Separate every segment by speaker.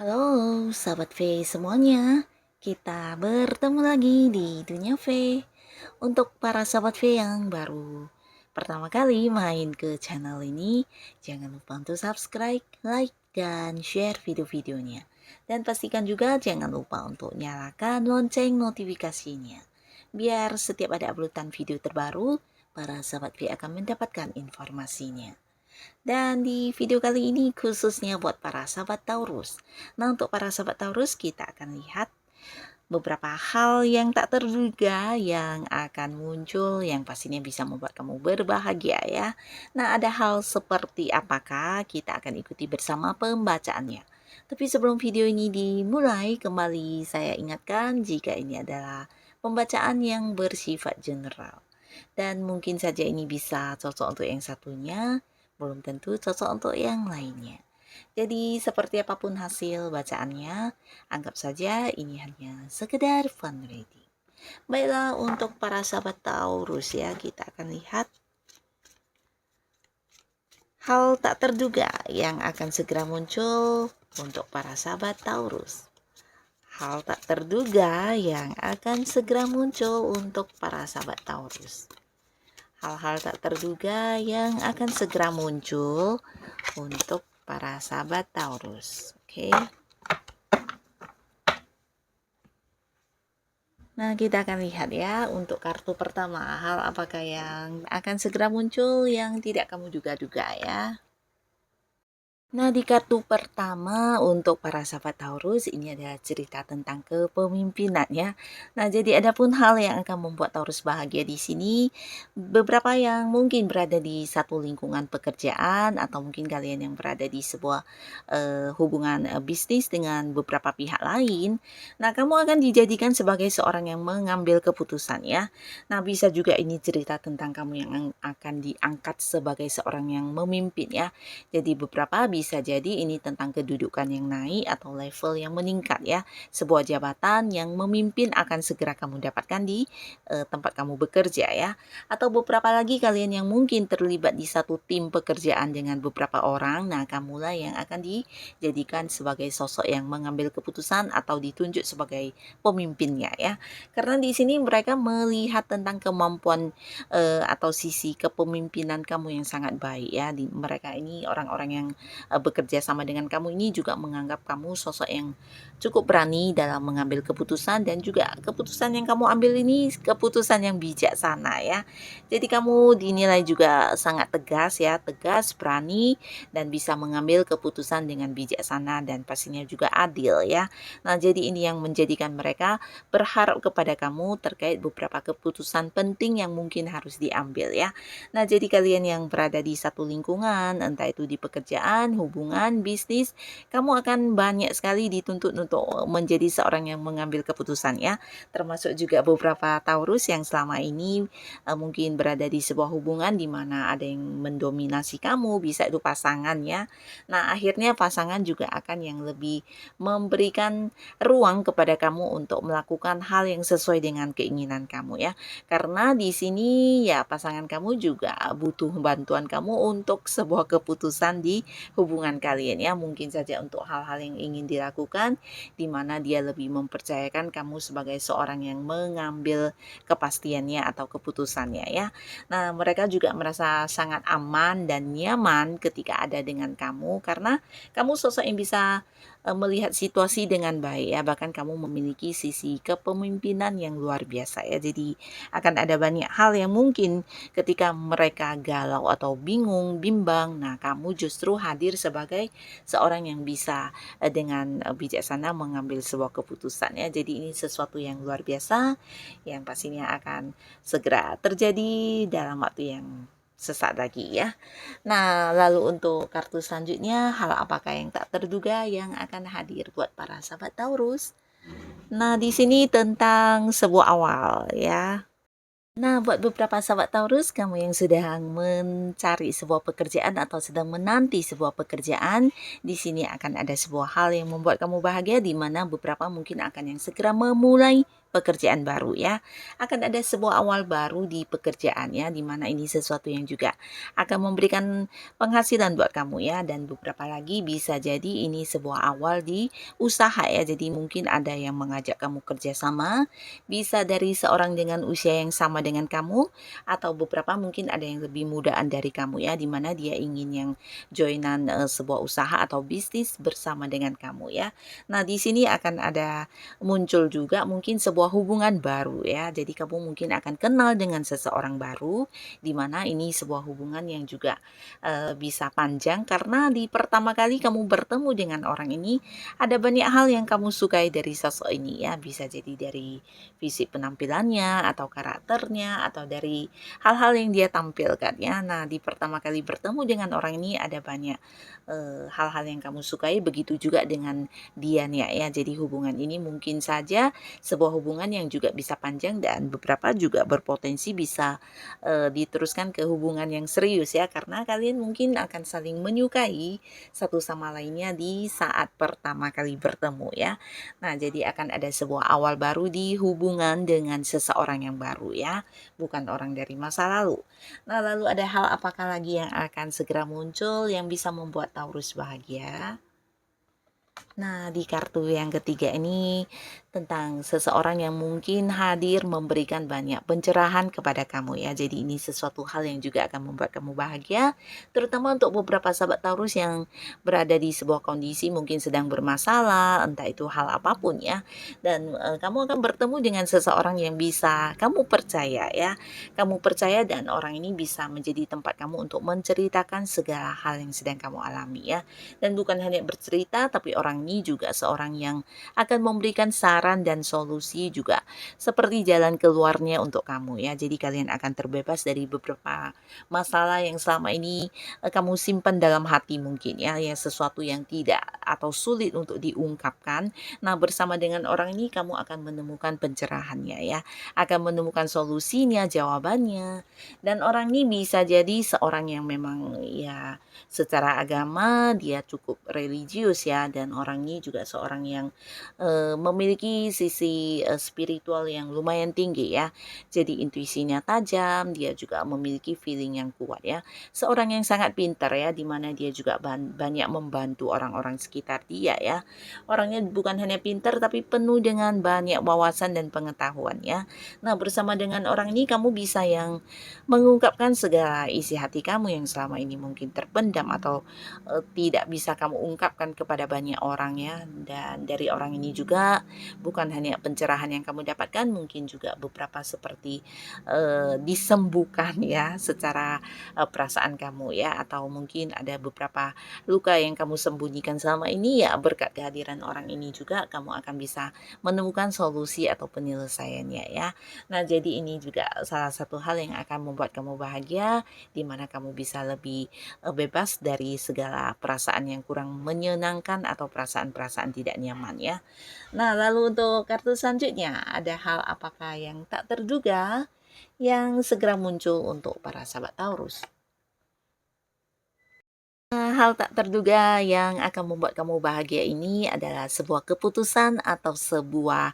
Speaker 1: Halo sahabat V semuanya, kita bertemu lagi di Dunia V. Untuk para sahabat V yang baru pertama kali main ke channel ini, jangan lupa untuk subscribe, like, dan share video-videonya. Dan pastikan juga jangan lupa untuk nyalakan lonceng notifikasinya. Biar setiap ada uploadan video terbaru, para sahabat V akan mendapatkan informasinya. Dan di video kali ini khususnya buat para sahabat Taurus. Nah, untuk para sahabat Taurus kita akan lihat beberapa hal yang tak terduga yang akan muncul yang pastinya bisa membuat kamu berbahagia ya. Nah, ada hal seperti apakah kita akan ikuti bersama pembacaannya. Tapi sebelum video ini dimulai, kembali saya ingatkan jika ini adalah pembacaan yang bersifat general. Dan mungkin saja ini bisa cocok untuk yang satunya, belum tentu cocok untuk yang lainnya. Jadi seperti apapun hasil bacaannya, anggap saja ini hanya sekedar fun reading. Baiklah, untuk para sahabat Taurus ya, kita akan lihat hal tak terduga yang akan segera muncul untuk para sahabat Taurus. Hal tak terduga yang akan segera muncul untuk para sahabat Taurus. Hal-hal tak terduga yang akan segera muncul untuk para sahabat Taurus. Oke. Nah, kita akan lihat ya untuk kartu pertama, hal apakah yang akan segera muncul yang tidak kamu duga-duga ya. Nah, di kartu pertama untuk para sahabat Taurus ini ada cerita tentang kepemimpinan ya. Nah, jadi ada pun hal yang akan membuat Taurus bahagia di sini. Beberapa yang mungkin berada di satu lingkungan pekerjaan atau mungkin kalian yang berada di sebuah hubungan bisnis dengan beberapa pihak lain. Nah, kamu akan dijadikan sebagai seorang yang mengambil keputusan ya. Nah, bisa juga ini cerita tentang kamu yang akan diangkat sebagai seorang yang memimpin ya. Jadi beberapa bisa jadi ini tentang kedudukan yang naik atau level yang meningkat ya. Sebuah jabatan yang memimpin akan segera kamu dapatkan di tempat kamu bekerja ya. Atau beberapa lagi kalian yang mungkin terlibat di satu tim pekerjaan dengan beberapa orang. Nah, kamulah yang akan dijadikan sebagai sosok yang mengambil keputusan atau ditunjuk sebagai pemimpinnya ya. Karena di sini mereka melihat tentang kemampuan atau sisi kepemimpinan kamu yang sangat baik ya. Mereka ini orang-orang yang bekerja sama dengan kamu ini juga menganggap kamu sosok yang cukup berani dalam mengambil keputusan dan juga keputusan yang kamu ambil ini keputusan yang bijaksana ya. Jadi kamu dinilai juga sangat tegas ya, tegas, berani dan bisa mengambil keputusan dengan bijaksana dan pastinya juga adil ya. Nah, jadi ini yang menjadikan mereka berharap kepada kamu terkait beberapa keputusan penting yang mungkin harus diambil ya. Nah, jadi kalian yang berada di satu lingkungan, entah itu di pekerjaan, hubungan, bisnis, kamu akan banyak sekali dituntut untuk menjadi seorang yang mengambil keputusan ya. Termasuk juga beberapa Taurus yang selama ini mungkin berada di sebuah hubungan di mana ada yang mendominasi kamu, bisa itu pasangan ya. Nah, akhirnya pasangan juga akan yang lebih memberikan ruang kepada kamu untuk melakukan hal yang sesuai dengan keinginan kamu ya. Karena di sini ya pasangan kamu juga butuh bantuan kamu untuk sebuah keputusan di hubungan kalian ya. Mungkin saja untuk hal-hal yang ingin dilakukan di mana dia lebih mempercayakan kamu sebagai seorang yang mengambil kepastiannya atau keputusannya ya. Nah, mereka juga merasa sangat aman dan nyaman ketika ada dengan kamu karena kamu sosok yang bisa melihat situasi dengan baik ya, bahkan kamu memiliki sisi kepemimpinan yang luar biasa ya. Jadi akan ada banyak hal yang mungkin ketika mereka galau atau bingung, bimbang, nah kamu justru hadir sebagai seorang yang bisa dengan bijaksana mengambil sebuah keputusan ya. Jadi ini sesuatu yang luar biasa yang pastinya akan segera terjadi dalam waktu yang sesaat lagi ya. Nah, lalu untuk kartu selanjutnya, hal apakah yang tak terduga yang akan hadir buat para sahabat Taurus? Nah, di sini tentang sebuah awal ya. Nah, buat beberapa sahabat Taurus, kamu yang sedang mencari sebuah pekerjaan atau sedang menanti sebuah pekerjaan, di sini akan ada sebuah hal yang membuat kamu bahagia, di mana beberapa mungkin akan yang segera memulai pekerjaan baru ya. Akan ada sebuah awal baru di pekerjaan ya, di mana ini sesuatu yang juga akan memberikan penghasilan buat kamu ya, dan beberapa lagi bisa jadi ini sebuah awal di usaha ya. Jadi mungkin ada yang mengajak kamu kerjasama, bisa dari seorang dengan usia yang sama dengan kamu, atau beberapa mungkin ada yang lebih mudaan dari kamu ya, di mana dia ingin yang joinan sebuah usaha atau bisnis bersama dengan kamu ya. Nah, di sini akan ada muncul juga mungkin sebuah hubungan baru ya. Jadi kamu mungkin akan kenal dengan seseorang baru, di mana ini sebuah hubungan yang juga bisa panjang, karena di pertama kali kamu bertemu dengan orang ini ada banyak hal yang kamu sukai dari sosok ini ya. Bisa jadi dari fisik penampilannya atau karakternya atau dari hal-hal yang dia tampilkan ya. Nah, di pertama kali bertemu dengan orang ini ada banyak hal-hal yang kamu sukai, begitu juga dengan dia nih ya. Jadi hubungan ini mungkin saja sebuah hubungan yang juga bisa panjang, dan beberapa juga berpotensi bisa diteruskan ke hubungan yang serius ya, karena kalian mungkin akan saling menyukai satu sama lainnya di saat pertama kali bertemu ya. Nah, jadi akan ada sebuah awal baru di hubungan dengan seseorang yang baru ya, bukan orang dari masa lalu. Nah, lalu ada hal apakah lagi yang akan segera muncul yang bisa membuat Taurus bahagia? Nah, di kartu yang ketiga ini tentang seseorang yang mungkin hadir memberikan banyak pencerahan kepada kamu ya. Jadi ini sesuatu hal yang juga akan membuat kamu bahagia, terutama untuk beberapa sahabat Taurus yang berada di sebuah kondisi mungkin sedang bermasalah, entah itu hal apapun ya. Dan kamu akan bertemu dengan seseorang yang bisa kamu percaya ya. Kamu percaya, dan orang ini bisa menjadi tempat kamu untuk menceritakan segala hal yang sedang kamu alami ya. Dan bukan hanya bercerita, tapi orang ini juga seorang yang akan memberikan saran dan solusi juga, seperti jalan keluarnya untuk kamu ya. Jadi kalian akan terbebas dari beberapa masalah yang selama ini kamu simpan dalam hati mungkin ya, yang sesuatu yang tidak atau sulit untuk diungkapkan. Nah, bersama dengan orang ini kamu akan menemukan pencerahannya ya, akan menemukan solusinya, jawabannya. Dan orang ini bisa jadi seorang yang memang ya secara agama dia cukup religius ya, dan orang ini juga seorang yang memiliki sisi spiritual yang lumayan tinggi ya. Jadi intuisinya tajam, dia juga memiliki feeling yang kuat ya. Seorang yang sangat pintar ya, dimana dia juga banyak membantu orang-orang sekitar dia ya. Orangnya bukan hanya pintar, tapi penuh dengan banyak wawasan dan pengetahuan ya. Nah, bersama dengan orang ini kamu bisa yang mengungkapkan segala isi hati kamu yang selama ini mungkin terpendam atau tidak bisa kamu ungkapkan kepada banyak orang ya. Dan dari orang ini juga bukan hanya pencerahan yang kamu dapatkan, mungkin juga beberapa seperti disembuhkan ya secara perasaan kamu ya, atau mungkin ada beberapa luka yang kamu sembunyikan selama ini ya, berkat kehadiran orang ini juga kamu akan bisa menemukan solusi atau penyelesaiannya ya. Nah, jadi ini juga salah satu hal yang akan membuat kamu bahagia, di mana kamu bisa lebih bebas dari segala perasaan yang kurang menyenangkan atau perasaan-perasaan tidak nyaman ya. Nah, lalu untuk kartu selanjutnya, ada hal apakah yang tak terduga yang segera muncul untuk para sahabat Taurus? Hal tak terduga yang akan membuat kamu bahagia ini adalah sebuah keputusan atau sebuah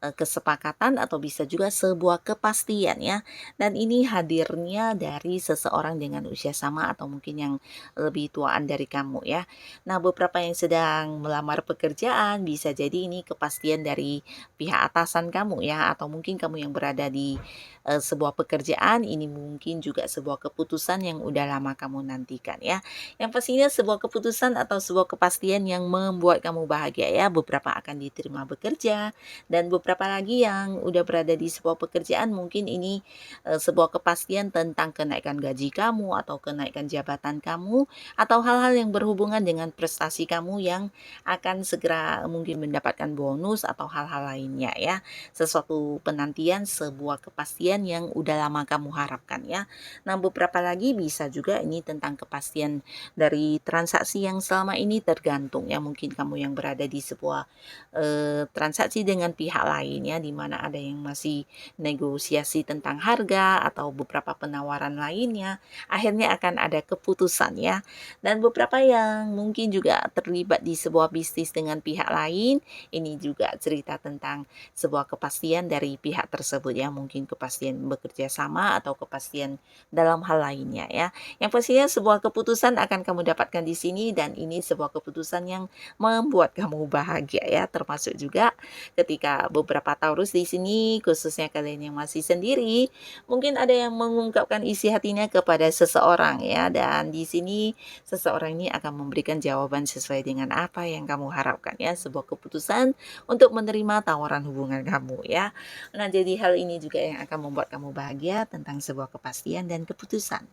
Speaker 1: kesepakatan, atau bisa juga sebuah kepastian ya. Dan ini hadirnya dari seseorang dengan usia sama atau mungkin yang lebih tuaan dari kamu ya. Nah, beberapa yang sedang melamar pekerjaan bisa jadi ini kepastian dari pihak atasan kamu ya, atau mungkin kamu yang berada di sebuah pekerjaan ini mungkin juga sebuah keputusan yang udah lama kamu nantikan ya. Yang pastinya sebuah keputusan atau sebuah kepastian yang membuat kamu bahagia ya. Beberapa akan diterima bekerja, dan beberapa lagi yang udah berada di sebuah pekerjaan mungkin ini sebuah kepastian tentang kenaikan gaji kamu atau kenaikan jabatan kamu, atau hal-hal yang berhubungan dengan prestasi kamu yang akan segera mungkin mendapatkan bonus atau hal-hal lainnya ya. Sesuatu penantian, sebuah kepastian yang udah lama kamu harapkan ya. Nah, beberapa lagi bisa juga ini tentang kepastian dari dari transaksi yang selama ini tergantung ya, mungkin kamu yang berada di sebuah transaksi dengan pihak lain ya, di mana ada yang masih negosiasi tentang harga atau beberapa penawaran lainnya, akhirnya akan ada keputusan ya. Dan beberapa yang mungkin juga terlibat di sebuah bisnis dengan pihak lain, ini juga cerita tentang sebuah kepastian dari pihak tersebut ya, mungkin kepastian bekerja sama atau kepastian dalam hal lainnya ya. Yang pastinya sebuah keputusan akan kamu dapatkan di sini, dan ini sebuah keputusan yang membuat kamu bahagia ya, termasuk juga ketika beberapa Taurus di sini, khususnya kalian yang masih sendiri, mungkin ada yang mengungkapkan isi hatinya kepada seseorang ya, dan di sini seseorang ini akan memberikan jawaban sesuai dengan apa yang kamu harapkan ya, sebuah keputusan untuk menerima tawaran hubungan kamu ya. Nah, jadi hal ini juga yang akan membuat kamu bahagia tentang sebuah kepastian dan keputusan.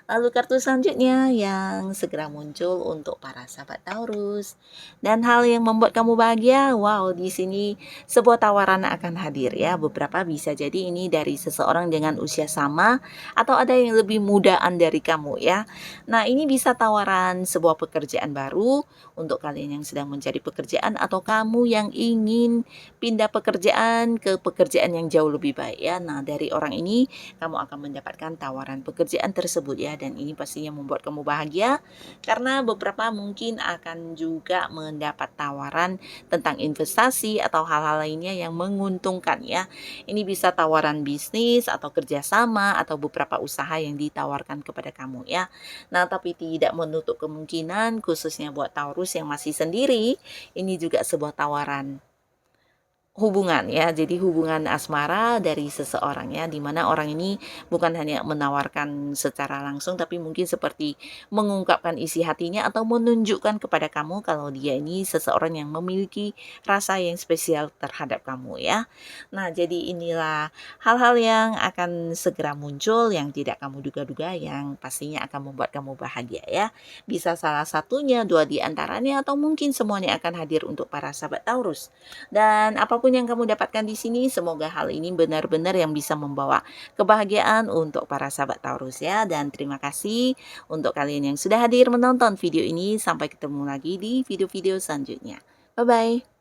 Speaker 1: Lalu kartu selanjutnya yang segera muncul untuk para sahabat Taurus. Dan hal yang membuat kamu bahagia, wow, di sini sebuah tawaran akan hadir ya. Beberapa bisa jadi ini dari seseorang dengan usia sama atau ada yang lebih mudaan dari kamu ya. Nah, ini bisa tawaran sebuah pekerjaan baru untuk kalian yang sedang mencari pekerjaan, atau kamu yang ingin pindah pekerjaan ke pekerjaan yang jauh lebih baik ya. Nah, dari orang ini kamu akan mendapatkan tawaran pekerjaan tersebut ya, dan ini pastinya membuat kamu bahagia karena beberapa mungkin akan juga mendapat tawaran tentang investasi atau hal-hal lainnya yang menguntungkan ya. Ini bisa tawaran bisnis atau kerjasama atau beberapa usaha yang ditawarkan kepada kamu ya. Nah, tapi tidak menutup kemungkinan khususnya buat Taurus yang masih sendiri, ini juga sebuah tawaran hubungan ya, jadi hubungan asmara dari seseorang ya, dimana orang ini bukan hanya menawarkan secara langsung, tapi mungkin seperti mengungkapkan isi hatinya atau menunjukkan kepada kamu kalau dia ini seseorang yang memiliki rasa yang spesial terhadap kamu ya. Nah, jadi inilah hal-hal yang akan segera muncul yang tidak kamu duga-duga, yang pastinya akan membuat kamu bahagia ya. Bisa salah satunya, dua di antaranya, atau mungkin semuanya akan hadir untuk para sahabat Taurus. Dan apapun yang kamu dapatkan di sini, semoga hal ini benar-benar yang bisa membawa kebahagiaan untuk para sahabat Taurus ya. Dan terima kasih untuk kalian yang sudah hadir menonton video ini. Sampai ketemu lagi di video-video selanjutnya. Bye-bye.